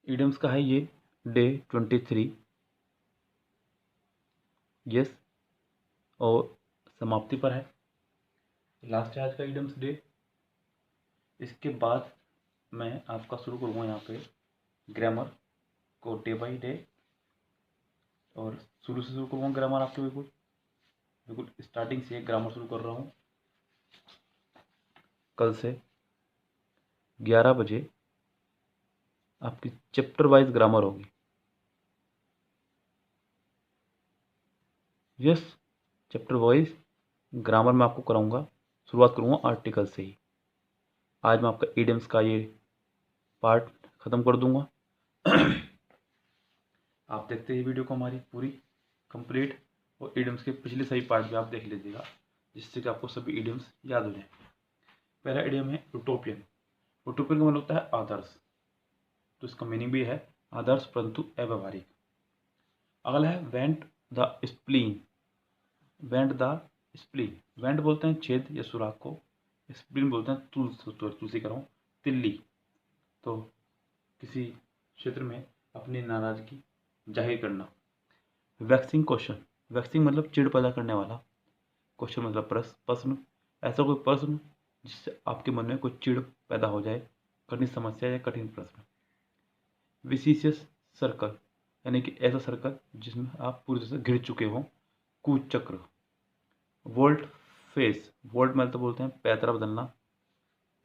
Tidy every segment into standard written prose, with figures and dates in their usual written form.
Idioms का है ये डे 23। यस, और समाप्ति पर है। लास्ट है आज का इडियम्स डे। इसके बाद मैं आपका शुरू करूँगा यहाँ पे ग्रामर को डे बाई डे, और शुरू से शुरू करूँगा ग्रामर आपके बिल्कुल बिल्कुल स्टार्टिंग से ग्रामर शुरू कर रहा हूँ। कल से 11 बजे आपकी चैप्टर वाइज ग्रामर होगी। यस, चैप्टर वाइज ग्रामर में आपको कराऊंगा। शुरुआत करूँगा आर्टिकल से ही। आज मैं आपका इडियम्स का ये पार्ट ख़त्म कर दूंगा। आप देखते ही वीडियो को हमारी पूरी कंप्लीट, और इडियम्स के पिछले सभी पार्ट भी आप देख लीजिएगा, जिससे कि आपको सभी इडियम्स याद हो जाए। पहला इडियम है यूटोपियन। यूटोपियन का मतलब होता है आदर्श, तो इसका मीनिंग भी है आदर्श परंतु अव्यवहारिक। अगला है went the spleen. Went the spleen, went बोलते हैं छेद या सुराख को, स्प्लीन बोलते हैं तुलसी का तिल्ली। तो किसी क्षेत्र में अपनी नाराजगी जाहिर करना। वैक्सिंग क्वेश्चन, वैक्सिंग मतलब चिढ़ पैदा करने वाला, क्वेश्चन मतलब प्रश्न, ऐसा कोई प्रश्न जिससे आपके मन में कोई चिढ़ पैदा हो जाए, कठिन समस्या या कठिन प्रश्न। विसिशियस सर्कल, यानी कि ऐसा सर्कल जिसमें आप पूरी तरह से घिर चुके हो, कूच चक्र। वोल्ट फेस, वोल्ट मतलब तो बोलते हैं पैतरा बदलना,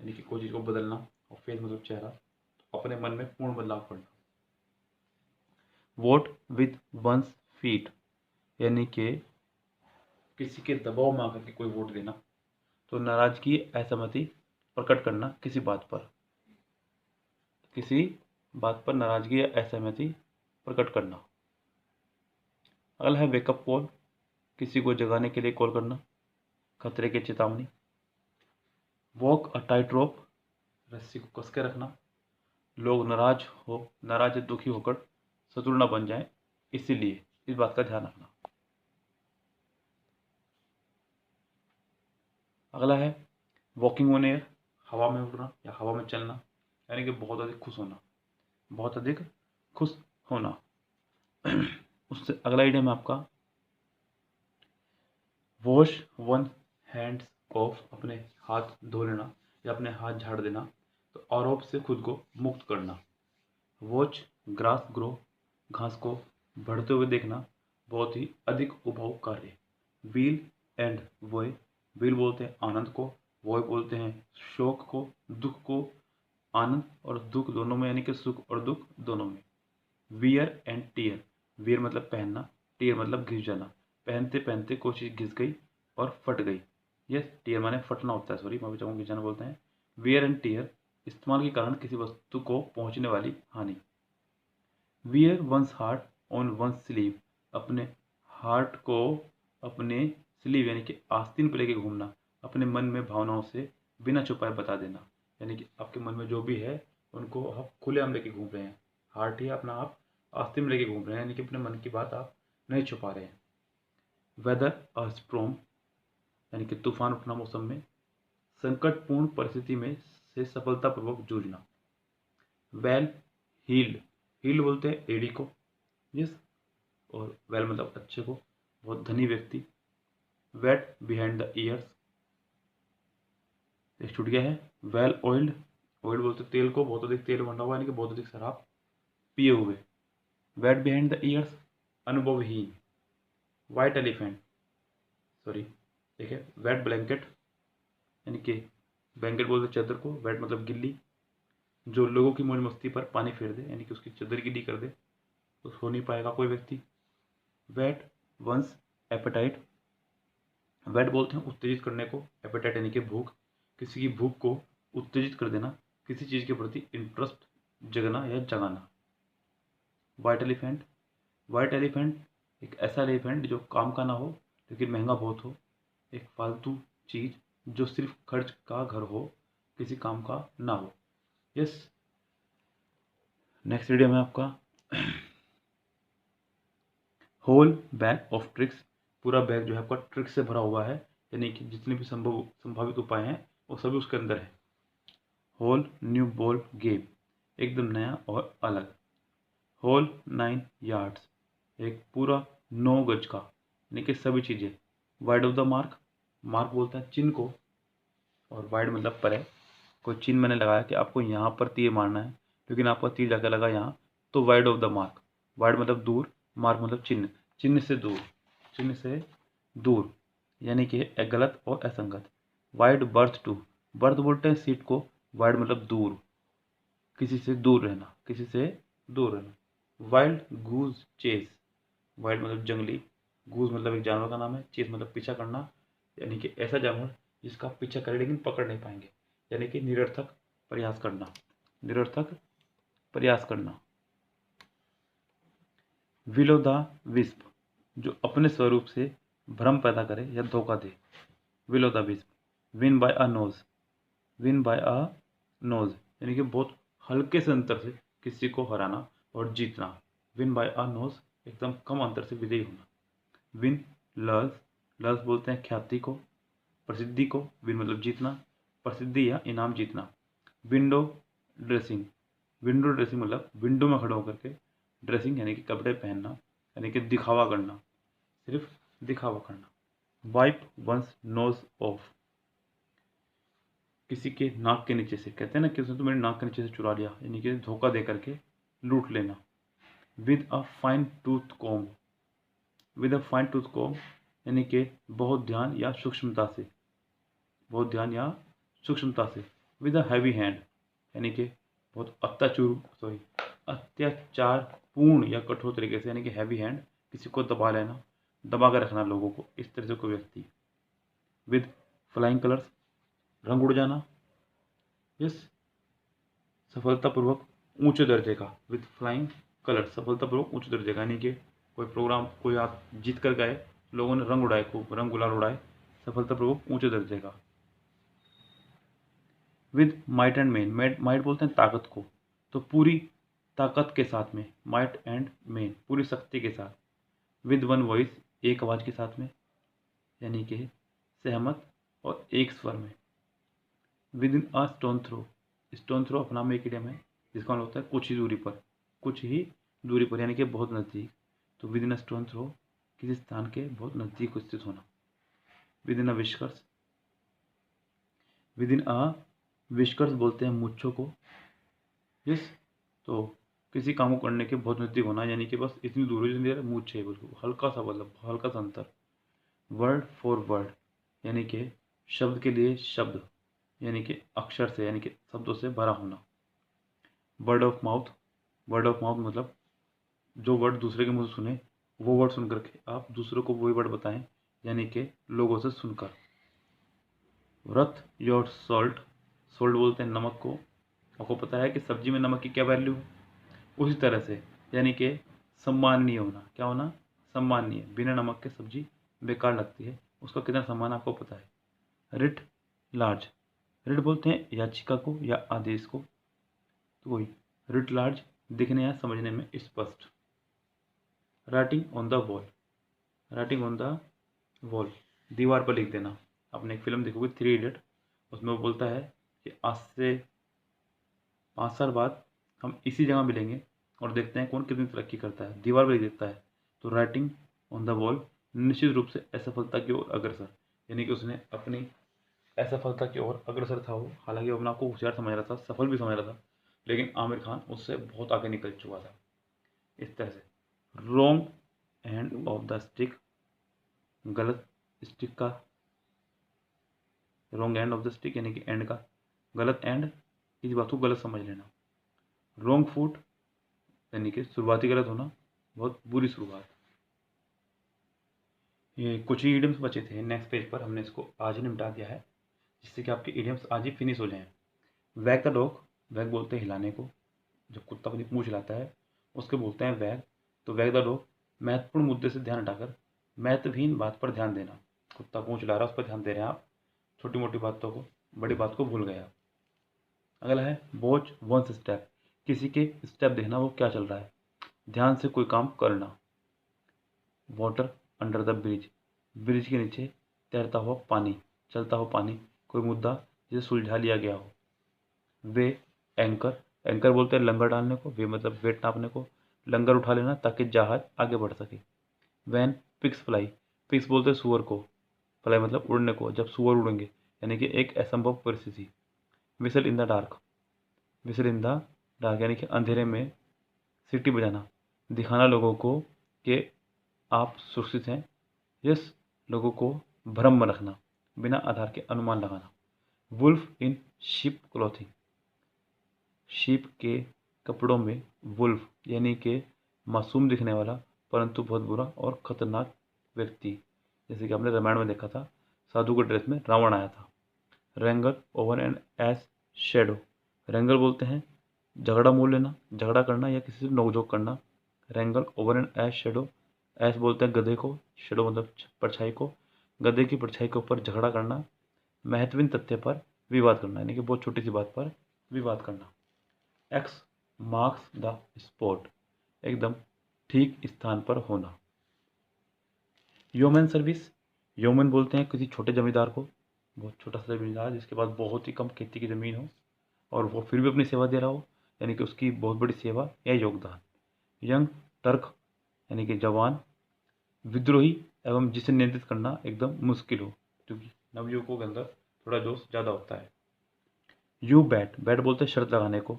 यानी कि कोई चीज़ को बदलना, और फेस मतलब चेहरा, तो अपने मन में पूर्ण बदलाव करना। वोट विथ वंस फीट, यानी कि किसी के दबाव में आकर के कोई वोट देना, तो नाराजगी असहमति प्रकट करना किसी बात पर, किसी बात पर नाराजगी या असहमति प्रकट करना। अगला है वेकअप कॉल, किसी को जगाने के लिए कॉल करना, खतरे की चेतावनी। वॉक अ टाइट रोप, रस्सी को कस के रखना, लोग नाराज या दुखी होकर शत्रु न बन जाए, इसीलिए इस बात का ध्यान रखना। अगला है वॉकिंग ऑन एयर, हवा में उड़ना या हवा में चलना, यानी कि बहुत अधिक खुश होना, बहुत अधिक खुश होना। उससे अगला आइडिया में आपका वॉश वन हैंड्स ऑफ, अपने हाथ धो लेना या अपने हाथ झाड़ देना, तो आरोप से खुद को मुक्त करना। वॉच ग्रास ग्रो, घास को बढ़ते हुए देखना, बहुत ही अधिक उपभोग कार्य। व्हील एंड वॉय, व्हील बोलते हैं आनंद को, वॉय बोलते हैं शोक को, दुख को। आनंद और दुख दोनों में, यानी कि सुख और दुख दोनों में। वियर एंड टीयर, वियर मतलब पहनना, टीयर मतलब घिस जाना, पहनते पहनते कोई चीज़ घिस गई और फट गई। यस, टीयर माने फटना होता है, सॉरी मैं बचाऊँ, घिस जाना बोलते हैं। वियर एंड टीयर, इस्तेमाल के कारण किसी वस्तु को पहुंचने वाली हानि। Wear one's heart on one's sleeve, अपने हार्ट को अपने स्लीव यानी कि आस्तीन पर लेके घूमना, अपने मन में भावनाओं से बिना छुपाए बता देना, यानी कि आपके मन में जो भी है उनको आप खुलेआम लेके घूम रहे हैं। हार्ट ही अपना आप आस्तीन में लेके घूम रहे हैं, यानी कि अपने मन की बात आप नहीं छुपा रहे हैं। वेदर अ स्ट्रॉम, यानी कि तूफान उठना मौसम में, संकटपूर्ण परिस्थिति में से सफलतापूर्वक जूझना। वेल हील्ड, हील्ड बोलते हैं एड़ी को, यस, और वेल मतलब अच्छे को, बहुत धनी व्यक्ति। वेट बिहाइंड द ईयर्स, एक छूट गया है। वेल ऑयल्ड, ऑयल बोलते तेल को, बहुत अधिक तेल बना हुआ, यानी कि बहुत अधिक शराब पिए हुए। वेट बिहाइंड द ईयर्स, अनुभवहीन। वाइट एलिफेंट, सॉरी देखिए, वेट ब्लैंकेट, यानी कि ब्लैंकेट बोलते चादर को, वेट मतलब गिल्ली, जो लोगों की मौज मस्ती पर पानी फेर दे, यानी कि उसकी चादर गिल्ली कर दे, तो सो नहीं पाएगा कोई व्यक्ति। वेट वंस एपेटाइट, वेट बोलते हैं उत्तेजित करने को, एपेटाइट यानी कि भूख, किसी की भूख को उत्तेजित कर देना, किसी चीज़ के प्रति इंटरेस्ट जगना या जगाना। वाइट एलिफेंट, वाइट एलिफेंट एक ऐसा एलिफेंट जो काम का ना हो लेकिन महंगा बहुत हो, एक फालतू चीज़ जो सिर्फ खर्च का घर हो, किसी काम का ना हो। यस, नेक्स्ट वीडियो में आपका होल बैग ऑफ ट्रिक्स, पूरा बैग जो है आपका ट्रिक से भरा हुआ है, यानी कि जितने भी संभावित उपाय हैं वो सभी उसके अंदर है। होल न्यू बॉल गेम, एकदम नया और अलग। होल 9 यार्ड्स, एक पूरा 9 गज का, यानी कि सभी चीज़ें। Wide of the mark, mark बोलते हैं चिन्ह को, और वाइड मतलब पर है। कोई चिन्ह मैंने लगाया कि आपको यहाँ पर तीर मारना है, लेकिन आपका तीर जाकर लगा यहाँ, तो wide of the mark. Wide मतलब दूर, मार्क मतलब चिन्ह, चिन्ह से दूर, चिन्ह से दूर, यानी कि गलत और असंगत। वाइड बर्थ टू, बर्थ बोलते हैं सीट को, वाइड मतलब दूर, किसी से दूर रहना, किसी से दूर रहना। वाइल्ड गूज चेस, वाइल्ड मतलब जंगली, गूज मतलब एक जानवर का नाम है, चेस मतलब पीछा करना, यानी कि ऐसा जानवर जिसका आप पीछा करें लेकिन पकड़ नहीं पाएंगे, यानी कि निरर्थक प्रयास करना, निरर्थक प्रयास करना। विलो द विस्प, जो अपने स्वरूप से भ्रम पैदा करे या धोखा दे, will o' the wisp. Win by a nose, win by a nose, यानी कि बहुत हल्के से अंतर से किसी को हराना और जीतना। विन बाय अ नोज, एकदम कम अंतर से विजयी होना। विन लल्स, लल्स बोलते हैं ख्याति को, प्रसिद्धि को। विन मतलब जीतना, प्रसिद्धि या इनाम जीतना। विंडो ड्रेसिंग, विंडो ड्रेसिंग मतलब विंडो में खड़ा होकर के ड्रेसिंग, यानी कि कपड़े पहनना, यानी कि दिखावा करना, सिर्फ दिखावा करना। वाइप वंस नोज ऑफ, किसी के नाक के नीचे से, कहते हैं ना कि उसने तो मेरे नाक के नीचे से चुरा लिया, यानी कि धोखा दे करके लूट लेना। With a fine tooth com, with a fine tooth com, यानी कि बहुत ध्यान या सूक्ष्मता से, बहुत ध्यान या सूक्ष्मता से। विद अ हैवी हैंड, यानी कि बहुत अत्याचार पूर्ण या कठोर तरीके से, यानी कि हैवी हैंड, किसी को दबा लेना, दबा कर रखना लोगों को, इस तरह से कोई व्यक्ति। विद फ्लाइंग कलर्स, रंग उड़ जाना। यस, सफलतापूर्वक ऊंचे दर्जे का, विद फ्लाइंग कलर्स, सफलतापूर्वक ऊंचे दर्जे का, यानी कि कोई प्रोग्राम, कोई आप जीत कर गए, लोगों ने रंग उड़ाए, खूब रंग गुलाल उड़ाए, सफलतापूर्वक ऊंचे दर्जे का। With might and main, might बोलते हैं ताकत को, तो पूरी ताकत के साथ में, माइट एंड मेन, पूरी शक्ति के साथ। विद वन वॉइस, एक आवाज के साथ में, यानी कि सहमत और एक स्वर में। Within a stone throw, stone throw अपना में एक इडियम है जिसका मतलब होता है कुछ ही दूरी पर, कुछ ही दूरी पर, यानी कि बहुत नज़दीक। तो within a stone throw, किसी स्थान के बहुत नज़दीक स्थित होना। Within a whiskers, within a whiskers बोलते हैं मूंछों को। यस, तो किसी काम को करने के बहुत नज़दीक होना, यानी कि बस इतनी दूर हो जितनी मूंछ है, बिल्कुल हल्का सा, मतलब हल्का सा अंतर। वर्ड फॉर वर्ड, यानी कि शब्द के लिए शब्द, यानी कि अक्षर से, यानी कि शब्दों से भरा होना। Word of mouth, word of mouth मतलब जो वर्ड दूसरे के मुंह से सुने, वो वर्ड सुन करके आप दूसरों को वही वर्ड बताएं, यानी कि लोगों से सुनकर। वर्थ योर सॉल्ट, सॉल्ट बोलते हैं नमक को। आपको पता है कि सब्जी में नमक की क्या वैल्यू है, उसी तरह से, यानी कि सम्माननीय होना। क्या होना? सम्माननीय। बिना नमक के सब्जी बेकार लगती है, उसका कितना सम्मान आपको पता है। रिट लार्ज, रिट बोलते हैं याचिका को या आदेश को, तो वही रिट लार्ज, दिखने या समझने में स्पष्ट। Writing on the wall, writing on the wall, दीवार पर लिख देना। आपने एक फिल्म देखोगे 3 इडियट, उसमें वो बोलता है कि आज से 5 साल बाद हम इसी जगह मिलेंगे और देखते हैं कौन कितनी तरक्की करता है, दीवार पर लिख देता है। तो राइटिंग ऑन द वॉल निश्चित रूप से असफलता की ओर अग्रसर, यानी कि उसने अपनी असफलता की ओर अग्रसर था वो, हालांकि वो अपने आप को होशियार समझ रहा था, सफल भी समझ रहा था, लेकिन आमिर खान उससे बहुत आगे निकल चुका था। इस तरह से wrong end of the stick, गलत स्टिक का, wrong end of the stick यानी कि एंड का गलत एंड, किसी बात को गलत समझ लेना। रॉन्ग फूट यानी कि शुरुआती गलत होना, बहुत बुरी शुरुआत। ये कुछ ही इडियम्स बचे थे नेक्स्ट पेज पर, हमने इसको आज ही निपटा दिया है, जिससे कि आपके इडियम्स आज ही फिनिश हो जाएं। वैग द डॉग, वैग बोलते हैं हिलाने को, जब कुत्ता अपनी पूंछ हिलाता है उसके बोलते हैं वैग। तो वैग द डॉग, महत्वपूर्ण मुद्दे से ध्यान हटाकर महत्वहीन बात पर ध्यान देना। कुत्ता पूंछ हिला रहा है, उस पर ध्यान दे रहे हैं आप, छोटी मोटी बातों को, बड़ी बात को भूल गए आप। अगला है वॉच वंस स्टेप, किसी के स्टेप देखना, वो क्या चल रहा है, ध्यान से कोई काम करना। Water under the bridge, bridge के नीचे तैरता हुआ पानी, चलता हुआ पानी, कोई मुद्दा जिसे सुलझा लिया गया हो। वे एंकर, एंकर बोलते हैं लंगर डालने को, वे मतलब वेट नापने को, लंगर उठा लेना ताकि जहाज आगे बढ़ सके। वैन पिग्स फ्लाई, पिग्स बोलते हैं सुअर को, फ्लाई मतलब उड़ने को, जब सुअर उड़ेंगे यानी कि एक असंभव परिस्थिति। Whistle in the dark, whistle in the dark यानी कि अंधेरे में सीटी बजाना, दिखाना लोगों को कि आप सुरक्षित हैं। यस, लोगों को भ्रम में रखना, बिना आधार के अनुमान लगाना। Wolf in sheep clothing, sheep के कपड़ों में वुल्फ यानी कि मासूम दिखने वाला परंतु बहुत बुरा और खतरनाक व्यक्ति, जैसे कि आपने रामायण में देखा था, साधु के ड्रेस में रावण आया था। रेंगल ओवर एंड एज शेडो, रेंगल बोलते हैं झगड़ा मोल लेना, झगड़ा करना या किसी से नोकझोंक करना। Wrangle over and ass shadow, ass बोलते हैं गधे को, शेडो मतलब परछाई को, गधे की परछाई के ऊपर झगड़ा करना। महत्वहीन तथ्य पर विवाद करना यानी कि बहुत छोटी सी बात पर विवाद करना। एक्स मार्क्स द स्पॉट, एकदम ठीक स्थान पर होना। योमैन सर्विस, योमैन बोलते हैं किसी छोटे जमींदार को, बहुत छोटा सा जमींदार जिसके पास बहुत ही कम खेती की ज़मीन हो और वो फिर भी अपनी सेवा दे रहा हो, यानी कि उसकी बहुत बड़ी सेवा या योगदान। यंग टर्क यानी कि जवान। विद्रोही एवं जिसे नियंत्रित करना एकदम मुश्किल हो, क्योंकि नवयुवकों के अंदर थोड़ा जोश ज़्यादा होता है। यू बैट, बैट बोलते हैं शर्त लगाने को,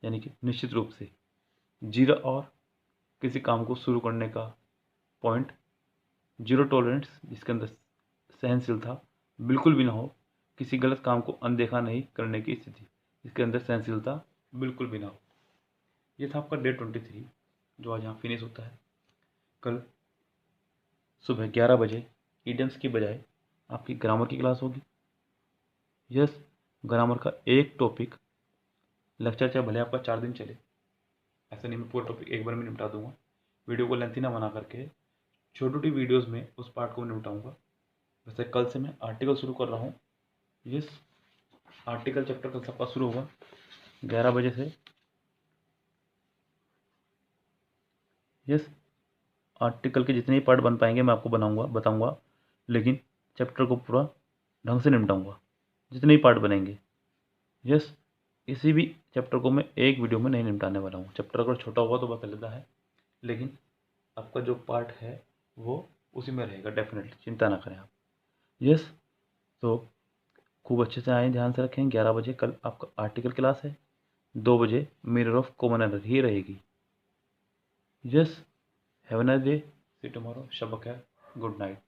यानी कि निश्चित रूप से। जीरो और किसी काम को शुरू करने का पॉइंट। जीरो टॉलरेंस जिसके अंदर सहनशीलता बिल्कुल भी ना हो, किसी गलत काम को अनदेखा नहीं करने की स्थिति जिसके अंदर सहनशीलता बिल्कुल भी ना हो। ये था आपका डे 23 जो आज यहाँ फिनिश होता है। कल सुबह 11 बजे इडियम्स की बजाय आपकी ग्रामर की क्लास होगी। यस, ग्रामर का एक टॉपिक लेक्चर चाहे भले आपका 4 दिन चले, ऐसा नहीं मैं पूरा टॉपिक एक बार में निपटा दूंगा। वीडियो को लेंथी ना बना करके छोटी छोटी वीडियोस में उस पार्ट को निपटाऊंगा। वैसे कल से मैं आर्टिकल शुरू कर रहा हूँ। यस, आर्टिकल चैप्टर कल सबका शुरू होगा 11 बजे से। यस, आर्टिकल के जितने ही पार्ट बन पाएंगे मैं आपको बताऊंगा, लेकिन चैप्टर को पूरा ढंग से निपटाऊंगा जितने ही पार्ट बनेंगे। यस, किसी भी चैप्टर को मैं एक वीडियो में नहीं निपटाने वाला हूँ। चैप्टर अगर छोटा हुआ तो बात अलग है, लेकिन आपका जो पार्ट है वो उसी में रहेगा डेफिनेटली, चिंता ना करें आप। यस, तो खूब अच्छे से आए, ध्यान से रखें। 11 बजे कल आपका आर्टिकल क्लास है, 2 बजे मिरर ऑफ कॉमन एरर ही रहेगी। Yes, have a nice day, see tomorrow, शब बखैर, गुड नाइट।